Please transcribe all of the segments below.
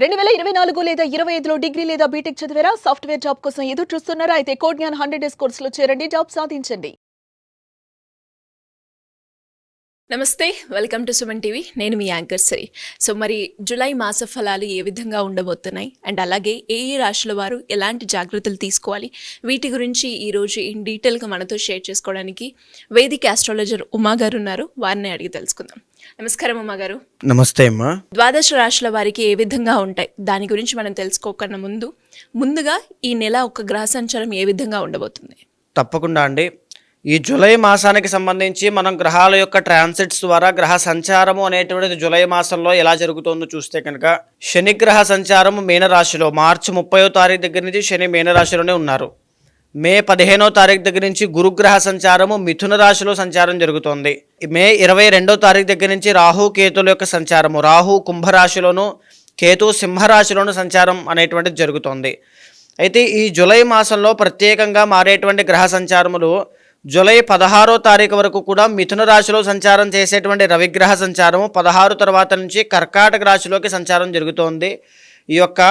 2024 లేదా 25లో డిగ్రీ లేదా బీటెక్ చదివారా? సాఫ్ట్‌వేర్ జాబ్ కోసం ఎదురు చూస్తున్నారా? అయితే కోడ్ జ్ఞాన్ 100 డేస్ కోర్సులో చేరండి. జాబ్ సాధించండి. నమస్తే, వెల్కమ్ టు సుమన్ టీవీ. నేను మీ యాంకర్ శ్రీ. సో మరి జూలై మాస ఫలాలు ఏ విధంగా ఉండబోతున్నాయి అండ్ అలాగే ఏ రాశుల వారు ఎలాంటి జాగ్రత్తలు తీసుకోవాలి, వీటి గురించి ఈరోజు ఇన్ డీటెయిల్గా మనతో షేర్ చేసుకోవడానికి వేదిక ఆస్ట్రాలజర్ ఉమా గారు ఉన్నారు. వారిని అడిగి తెలుసుకుందాం. నమస్కారం ఉమా గారు. నమస్తే అమ్మా. ద్వాదశ రాశుల వారికి ఏ విధంగా ఉంటాయి దాని గురించి మనం తెలుసుకోకన్నా ముందుగా ఈ నెల ఒక గ్రహ సంచారం ఏ విధంగా ఉండబోతుంది? తప్పకుండా అండి. ఈ జూలై మాసానికి సంబంధించి మనం గ్రహాల యొక్క ట్రాన్సిట్స్ ద్వారా గ్రహ సంచారము అనేటువంటిది జూలై మాసంలో ఎలా జరుగుతుందో చూస్తే కనుక శనిగ్రహ సంచారము మీనరాశిలో మార్చి 30వ తారీఖు దగ్గర నుంచి శని మీనరాశిలోనే ఉన్నారు. మే 15వ తారీఖు దగ్గర నుంచి గురుగ్రహ సంచారము మిథున రాశిలో సంచారం జరుగుతోంది. మే 22వ తారీఖు దగ్గర నుంచి రాహు కేతుల యొక్క సంచారము, రాహు కుంభరాశిలోను కేతు సింహరాశిలోను సంచారం అనేటువంటిది జరుగుతోంది. అయితే ఈ జూలై మాసంలో ప్రత్యేకంగా మారేటువంటి గ్రహ సంచారములు జూలై 16వ తారీఖు వరకు కూడా మిథున రాశిలో సంచారం చేసేటువంటి రవిగ్రహ సంచారము 16 తర్వాత నుంచి కర్కాటక రాశిలోకి సంచారం జరుగుతోంది. ఈ యొక్క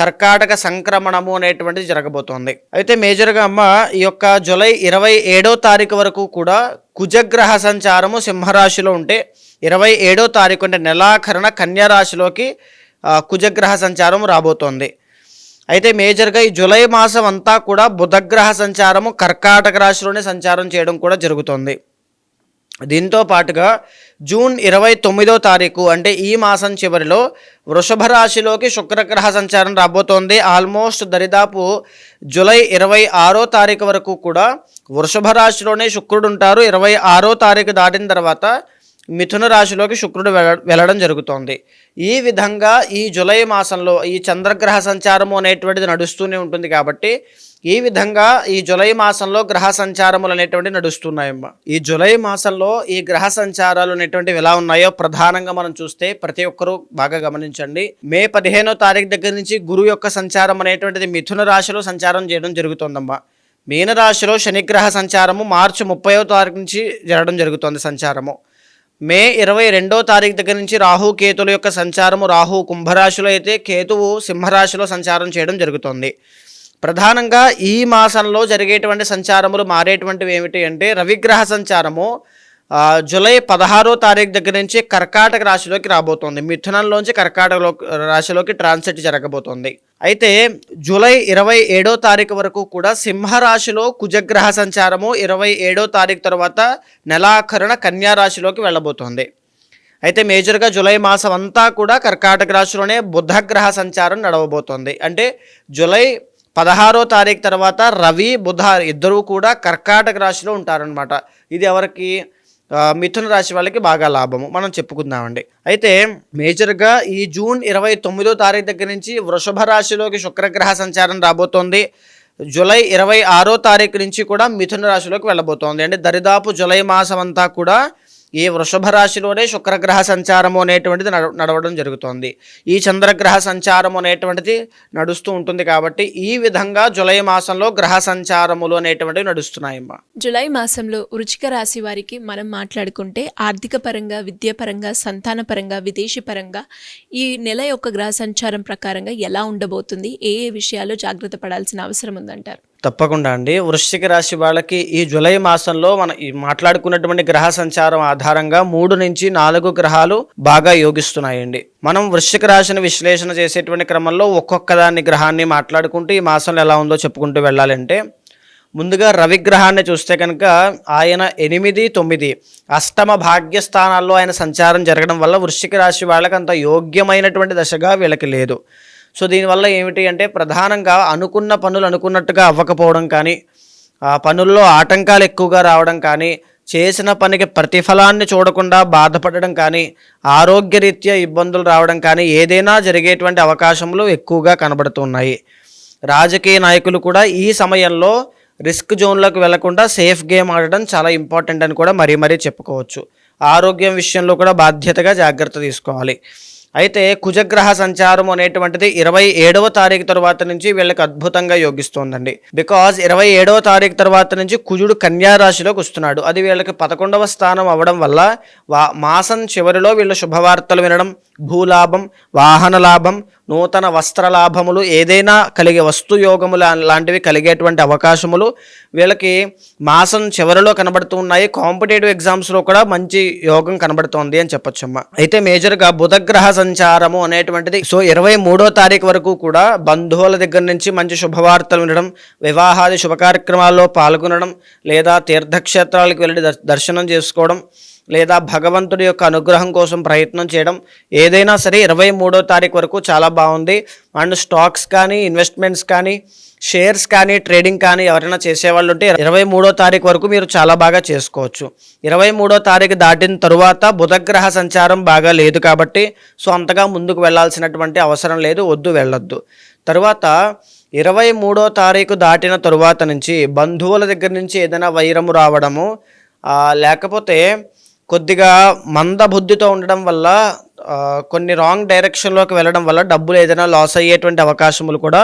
కర్కాటక సంక్రమణము అనేటువంటిది జరగబోతోంది. అయితే మేజర్గా అమ్మ ఈ యొక్క జూలై 27వ తారీఖు వరకు కూడా కుజగ్రహ సంచారము సింహరాశిలో ఉంటే 27వ తారీఖు అంటే నెలాఖరణ కన్యా రాశిలోకి కుజగ్రహ సంచారం రాబోతోంది. అయితే మేజర్గా ఈ జూలై మాసం అంతా కూడా బుధగ్రహ సంచారము కర్కాటక రాశిలోనే సంచారం చేయడం కూడా జరుగుతుంది. దీంతో పాటుగా జూన్ 29వ తారీఖు అంటే ఈ మాసం చివరిలో వృషభ రాశిలోకి శుక్రగ్రహ సంచారం రాబోతోంది. ఆల్మోస్ట్ దరిదాపు జూలై 26వ తారీఖు వరకు కూడా వృషభ రాశిలోనే శుక్రుడు ఉంటారు. 26వ తారీఖు దాటిన తర్వాత మిథున రాశిలోకి శుక్రుడు వెళ్ళడం జరుగుతోంది. ఈ విధంగా ఈ జూలై మాసంలో ఈ చంద్రగ్రహ సంచారము అనేటువంటిది నడుస్తూనే ఉంటుంది. కాబట్టి ఈ విధంగా ఈ జూలై మాసంలో గ్రహ సంచారములు అనేటువంటివి నడుస్తున్నాయమ్మ. ఈ జూలై మాసంలో ఈ గ్రహ సంచారాలు అనేటువంటివి ఎలా ఉన్నాయో ప్రధానంగా మనం చూస్తే ప్రతి ఒక్కరూ బాగా గమనించండి. మే 15వ తారీఖు దగ్గర నుంచి గురువు యొక్క సంచారం అనేటువంటిది మిథున రాశిలో సంచారం చేయడం జరుగుతోందమ్మా. మీనరాశిలో శనిగ్రహ సంచారము మార్చి 30వ తారీఖు నుంచి జరగడం జరుగుతోంది సంచారము. మే 22వ తారీఖు దగ్గర నుంచి రాహు కేతుల యొక్క సంచారము, రాహు కుంభరాశిలో అయితే కేతువు సింహరాశిలో సంచారం చేయడం జరుగుతుంది. ప్రధానంగా ఈ మాసంలో జరిగేటువంటి సంచారములు మారేటువంటివి ఏమిటి అంటే రవిగ్రహ సంచారము జూలై 16వ తారీఖు దగ్గర నుంచి కర్కాటక రాశిలోకి రాబోతోంది. మిథునంలోంచి కర్కాటక రాశిలోకి ట్రాన్సిట్ జరగబోతోంది. అయితే జూలై 27వ తారీఖు వరకు కూడా సింహరాశిలో కుజగ్రహ సంచారము 27వ తారీఖు తర్వాత నెలాఖరున కన్యా రాశిలోకి వెళ్ళబోతోంది. అయితే మేజర్గా జూలై మాసం అంతా కూడా కర్కాటక రాశిలోనే బుధగ్రహ సంచారం నడవబోతోంది. అంటే జూలై 16వ తారీఖు తర్వాత రవి బుధ ఇద్దరూ కూడా కర్కాటక రాశిలో ఉంటారనమాట. ఇది ఎవరికి? మిథున రాశి వాళ్ళకి బాగా లాభము మనం చెప్పుకుందామండి. అయితే మేజర్గా ఈ జూన్ 29వ తారీఖు దగ్గర నుంచి వృషభ రాశిలోకి శుక్రగ్రహ సంచారం రాబోతోంది. జూలై 26వ తారీఖు నుంచి కూడా మిథున రాశిలోకి వెళ్ళబోతోంది. అంటే దరిదాపు జూలై మాసం అంతా కూడా ఈ వృషభ రాశిలోనే శుక్రగ్రహ సంచారము అనేటువంటిది నడవడం జరుగుతోంది. ఈ చంద్రగ్రహ సంచారము అనేటువంటిది నడుస్తూ ఉంటుంది. కాబట్టి ఈ విధంగా జూలై మాసంలో గ్రహ సంచారములు అనేటువంటివి నడుస్తున్నాయమ్మా. జూలై మాసంలో వృశ్చిక రాశి వారికి మనం మాట్లాడుకుంటే ఆర్థిక పరంగా, విద్యాపరంగా, సంతాన పరంగా, విదేశీ పరంగా ఈ నెల యొక్క గ్రహ సంచారం ప్రకారంగా ఎలా ఉండబోతుంది, ఏ ఏ విషయాల్లో జాగ్రత్త పడాల్సిన అవసరం ఉందంటారు? తప్పకుండా అండి. వృశ్చిక రాశి వాళ్ళకి ఈ జూలై మాసంలో మనం మాట్లాడుకున్నటువంటి గ్రహ సంచారం ఆధారంగా 3 నుంచి 4 గ్రహాలు బాగా యోగిస్తున్నాయండి. మనం వృశ్చిక రాశిని విశ్లేషణ చేసేటువంటి క్రమంలో ఒక్కొక్క దాన్ని గ్రహాన్ని మాట్లాడుకుంటూ ఈ మాసంలో ఎలా ఉందో చెప్పుకుంటూ వెళ్ళాలంటే ముందుగా రవిగ్రహాన్ని చూస్తే కనుక ఆయన 8, 9 అష్టమ భాగ్యస్థానాల్లో ఆయన సంచారం జరగడం వల్ల వృశ్చిక రాశి వాళ్ళకి అంత యోగ్యమైనటువంటి దశగా వీళ్ళకి లేదు. సో దీనివల్ల ఏమిటి అంటే ప్రధానంగా అనుకున్న పనులు అనుకున్నట్టుగా అవ్వకపోవడం కానీ, ఆ పనుల్లో ఆటంకాలు ఎక్కువగా రావడం కానీ, చేసిన పనికి ప్రతిఫలాన్ని చూడకుండా బాధపడడం కానీ, ఆరోగ్యరీత్యా ఇబ్బందులు రావడం కానీ ఏదైనా జరిగేటువంటి అవకాశములు ఎక్కువగా కనబడుతున్నాయి. రాజకీయ నాయకులు కూడా ఈ సమయంలో రిస్క్ జోన్లోకి వెళ్లకుండా సేఫ్ గేమ్ ఆడడం చాలా ఇంపార్టెంట్ అని కూడా మరీ చెప్పుకోవచ్చు. ఆరోగ్యం విషయంలో కూడా బాధ్యతగా జాగ్రత్త తీసుకోవాలి. అయితే కుజగ్రహ సంచారం అనేటువంటిది 27వ తారీఖు తర్వాత నుంచి వీళ్ళకి అద్భుతంగా యోగిస్తోందండి. బికాజ్ 27వ తారీఖు తర్వాత నుంచి కుజుడు కన్యా రాశిలోకి వస్తున్నాడు. అది వీళ్ళకి 11వ స్థానం అవ్వడం వల్ల మాసం చివరిలో వీళ్ళు శుభవార్తలు వినడం, భూలాభం, వాహన లాభం, నూతన వస్త్ర లాభములు, ఏదైనా కలిగే వస్తు యోగములు లాంటివి కలిగేటువంటి అవకాశములు వీళ్ళకి మాసం చివరిలో కనబడుతూ ఉన్నాయి. కాంపిటేటివ్ ఎగ్జామ్స్లో కూడా మంచి యోగం కనబడుతోంది అని చెప్పొచ్చమ్మా. అయితే మేజర్గా బుధగ్రహ సంచారము అనేటువంటిది 23వ తారీఖు వరకు కూడా బంధువుల దగ్గర నుంచి మంచి శుభవార్తలు వినడం, వివాహాది శుభ కార్యక్రమాల్లో పాల్గొనడం, లేదా తీర్థక్షేత్రాలకు వెళ్ళి దర్శనం చేసుకోవడం, లేదా భగవంతుడి యొక్క అనుగ్రహం కోసం ప్రయత్నం చేయడం, ఏదైనా సరే 23వ తారీఖు వరకు చాలా బాగుంది. అండ్ స్టాక్స్ కానీ, ఇన్వెస్ట్మెంట్స్ కానీ, షేర్స్ కానీ, ట్రేడింగ్ కానీ ఎవరైనా చేసేవాళ్ళు ఉంటే 23వ తారీఖు వరకు మీరు చాలా బాగా చేసుకోవచ్చు. 23వ తారీఖు దాటిన తరువాత బుధగ్రహ సంచారం బాగా లేదు కాబట్టి అంతగా ముందుకు వెళ్ళాల్సినటువంటి అవసరం లేదు, వెళ్ళొద్దు. తరువాత 23వ తారీఖు దాటిన తరువాత నుంచి బంధువుల దగ్గర నుంచి ఏదైనా వైరము రావడము, లేకపోతే కొద్దిగా మందబుద్ధితో ఉండడం వల్ల కొన్ని రాంగ్ డైరెక్షన్లోకి వెళ్ళడం వల్ల డబ్బులు ఏదైనా లాస్ అయ్యేటువంటి అవకాశములు కూడా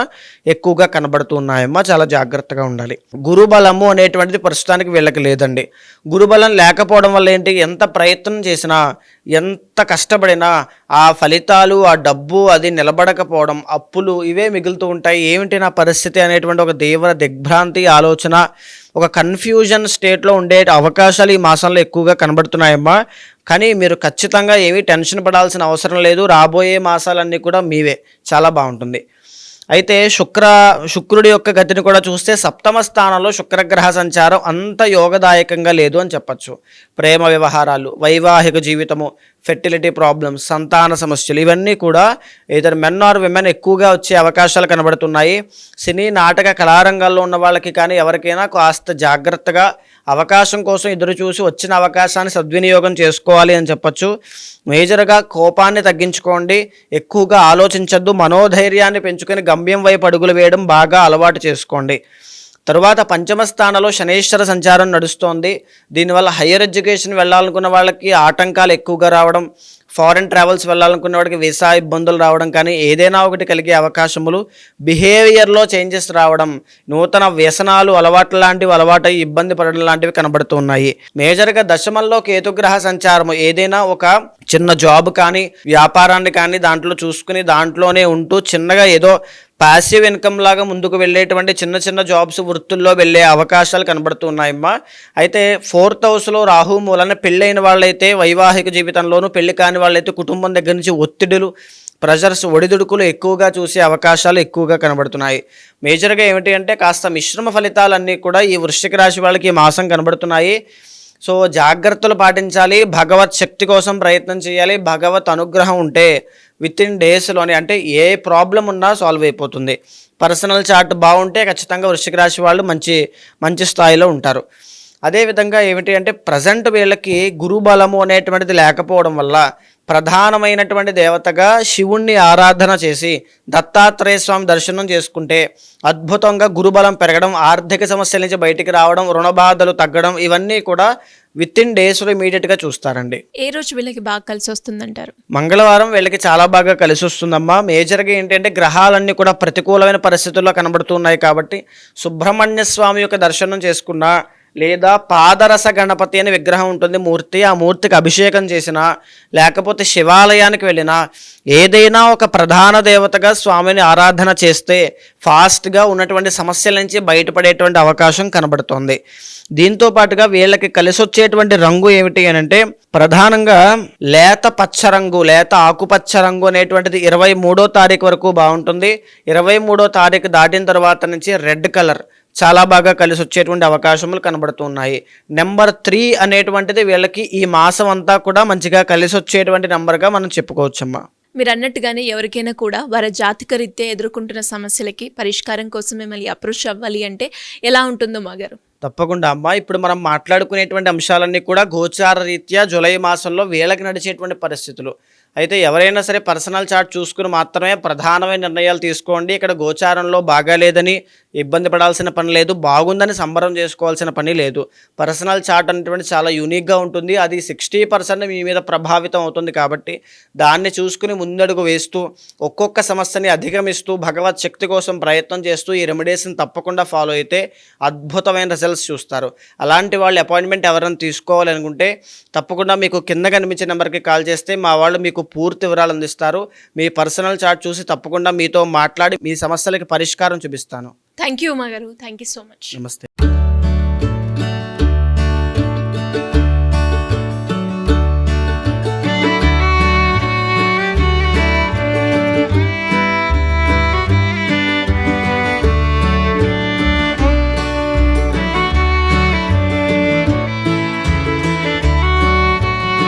ఎక్కువగా కనబడుతూ ఉన్నాయమ్మా. చాలా జాగ్రత్తగా ఉండాలి. గురుబలము అనేటువంటిది ప్రస్తుతానికి వీళ్ళకి లేదండి. గురుబలం లేకపోవడం వల్ల ఏంటి, ఎంత ప్రయత్నం చేసినా, ఎంత కష్టపడినా ఆ ఫలితాలు, ఆ డబ్బు అది నిలబడకపోవడం, అప్పులు ఇవే మిగులుతూ ఉంటాయి. ఏమిటి నా పరిస్థితి అనేటువంటి ఒక తీవ్ర దిగ్భ్రాంతి ఆలోచన, ఒక కన్ఫ్యూజన్ స్టేట్లో ఉండే అవకాశాలు ఈ మాసంలో ఎక్కువగా కనబడుతున్నాయమ్మా. కానీ మీరు ఖచ్చితంగా ఏమీ టెన్షన్ పడాల్సిన అవసరం లేదు. రాబోయే మాసాలన్నీ కూడా మీవే, చాలా బాగుంటుంది. అయితే శుక్రుడి యొక్క గతిని కూడా చూస్తే 7వ స్థానంలో శుక్రగ్రహ సంచారం అంత యోగదాయకంగా లేదు అని చెప్పచ్చు. ప్రేమ వ్యవహారాలు, వైవాహిక జీవితము, ఫెర్టిలిటీ ప్రాబ్లమ్స్, సంతాన సమస్యలు ఇవన్నీ కూడా ఇద్దరు మెన్ ఆర్ విమెన్ ఎక్కువగా వచ్చే అవకాశాలు కనబడుతున్నాయి. సినీ నాటక కళారంగాల్లో ఉన్న వాళ్ళకి కానీ ఎవరికైనా కాస్త జాగ్రత్తగా అవకాశం కోసం ఎదురు చూసి వచ్చిన అవకాశాన్ని సద్వినియోగం చేసుకోవాలి అని చెప్పచ్చు. మేజర్గా కోపాన్ని తగ్గించుకోండి, ఎక్కువగా ఆలోచించద్దు, మనోధైర్యాన్ని పెంచుకొని గమ్యం వైపు అడుగులు వేయడం బాగా అలవాటు చేసుకోండి. తరువాత 5వ స్థానంలో శనేశ్వర సంచారం నడుస్తోంది. దీనివల్ల హయ్యర్ ఎడ్యుకేషన్ వెళ్ళాలనుకున్న వాళ్ళకి ఆటంకాలు ఎక్కువగా రావడం, ఫారెన్ ట్రావెల్స్ వెళ్ళాలనుకున్న వాడికి వీసా ఇబ్బందులు రావడం కానీ ఏదైనా ఒకటి కలిగే అవకాశములు, బిహేవియర్లో చేంజెస్ రావడం, నూతన వ్యసనాలు అలవాటు ఇబ్బంది పడడం లాంటివి కనబడుతూ ఉన్నాయి. మేజర్గా దశమంలో కేతుగ్రహ సంచారము, ఏదైనా ఒక చిన్న జాబ్ కానీ, వ్యాపారాన్ని కానీ దాంట్లో చూసుకుని దాంట్లోనే ఉంటూ చిన్నగా ఏదో ప్యాసివ్ ఇన్కమ్ లాగా ముందుకు వెళ్ళేటువంటి చిన్న చిన్న జాబ్స్, వృత్తుల్లో వెళ్ళే అవకాశాలు కనబడుతూ ఉన్నాయమ్మా. అయితే 4th హౌస్లో రాహు మూలన పెళ్ళైన వాళ్ళైతే వైవాహిక జీవితంలోనూ, పెళ్లి కాని వాళ్ళైతే కుటుంబం దగ్గర నుంచి ఒత్తిడులు, ప్రెషర్స్, ఒడిదుడుకులు ఎక్కువగా చూసే అవకాశాలు ఎక్కువగా కనబడుతున్నాయి. మేజర్గా ఏమిటి అంటే కాస్త మిశ్రమ ఫలితాలన్నీ కూడా ఈ వృశ్చిక రాశి వాళ్ళకి ఈ మాసం కనబడుతున్నాయి. జాగ్రత్తలు పాటించాలి, భగవత్ శక్తి కోసం ప్రయత్నం చేయాలి. భగవత్ అనుగ్రహం ఉంటే వితిన్ డేస్లోనే, అంటే ఏ ప్రాబ్లం ఉన్నా సాల్వ్ అయిపోతుంది. పర్సనల్ చార్ట్ బాగుంటే ఖచ్చితంగా వృశ్చిక రాశి వాళ్ళు మంచి స్థాయిలో ఉంటారు. అదేవిధంగా ఏమిటి అంటే ప్రజెంట్ వీళ్ళకి గురుబలము అనేటువంటిది లేకపోవడం వల్ల ప్రధానమైనటువంటి దేవతగా శివుణ్ణి ఆరాధన చేసి దత్తాత్రేయ స్వామి దర్శనం చేసుకుంటే అద్భుతంగా గురుబలం పెరగడం, ఆర్థిక సమస్యల నుంచి బయటికి రావడం, రుణ బాధలు తగ్గడం ఇవన్నీ కూడా వితిన్ డేస్లో ఇమీడియట్గా చూస్తారండి. ఏ రోజు వీళ్ళకి బాగా కలిసి వస్తుందంటారు? మంగళవారం వీళ్ళకి చాలా బాగా కలిసి వస్తుందమ్మా. మేజర్గా ఏంటంటే గ్రహాలన్నీ కూడా ప్రతికూలమైన పరిస్థితుల్లో కనబడుతున్నాయి కాబట్టి సుబ్రహ్మణ్య స్వామి యొక్క దర్శనం చేసుకున్నా, లేదా పాదరస గణపతి అనే విగ్రహం ఉంటుంది మూర్తి, ఆ మూర్తికి అభిషేకం చేసినా, లేకపోతే శివాలయానికి వెళ్ళినా, ఏదైనా ఒక ప్రధాన దేవతగా స్వామిని ఆరాధన చేస్తే ఫాస్ట్గా ఉన్నటువంటి సమస్యల నుంచి బయటపడేటువంటి అవకాశం కనబడుతోంది. దీంతో పాటుగా వీళ్ళకి కలిసి వచ్చేటువంటి రంగు ఏమిటి అని అంటే ప్రధానంగా లేత పచ్చ రంగు, లేత ఆకుపచ్చ రంగు అనేటువంటిది 23వ తారీఖు వరకు బాగుంటుంది. 23వ తారీఖు దాటిన తర్వాత నుంచి రెడ్ కలర్ చాలా బాగా కలిసి వచ్చేటువంటి అవకాశములు కనబడుతున్నాయి. నెంబర్ 3 అనేటువంటిది వీళ్ళకి ఈ మాసం అంతా కూడా మంచిగా కలిసి వచ్చేటువంటి నెంబర్గా మనం చెప్పుకోవచ్చమ్మా. మీరు అన్నట్టుగానే ఎవరికైనా కూడా వారి జాతక రీత్యా ఎదుర్కొంటున్న సమస్యలకి పరిష్కారం కోసం మిమ్మల్ని అప్రోచ్ అవ్వాలి అంటే ఎలా ఉంటుందో మాగారు? తప్పకుండా అమ్మా. ఇప్పుడు మనం మాట్లాడుకునేటువంటి అంశాలన్నీ కూడా గోచార రీత్యా జూలై మాసంలో వీళ్ళకి నడిచేటువంటి పరిస్థితులు. అయితే ఎవరైనా సరే పర్సనల్ చార్ట్ చూసుకుని మాత్రమే ప్రధానమైన నిర్ణయాలు తీసుకోండి. ఇక్కడ గోచారంలో బాగాలేదని ఇబ్బంది పడాల్సిన పని లేదు, బాగుందని సంబరం చేసుకోవాల్సిన పని లేదు. పర్సనల్ చార్ట్ అనేటువంటి చాలా యూనిక్గా ఉంటుంది. అది 60% మీ మీద ప్రభావితం అవుతుంది కాబట్టి దాన్ని చూసుకుని ముందడుగు వేస్తూ ఒక్కొక్క సమస్యని అధిగమిస్తూ భగవత్ శక్తి కోసం ప్రయత్నం చేస్తూ ఈ రెమెడీస్ని తప్పకుండా ఫాలో అయితే అద్భుతమైన రిజల్ట్స్ చూస్తారు. అలాంటి వాళ్ళు అపాయింట్మెంట్ ఎవరైనా తీసుకోవాలనుకుంటే తప్పకుండా మీకు కింద కనిపించే నెంబర్కి కాల్ చేస్తే మా వాళ్ళు మీకు పూర్తి వివరాలు అందిస్తారు. మీ పర్సనల్ చార్ట్ చూసి తప్పకుండా మీతో మాట్లాడి మీ సమస్యలకి పరిష్కారం చూపిస్తాను. థ్యాంక్ యూ ఉమా గారు, థ్యాంక్ యూ సో మచ్. నమస్తే.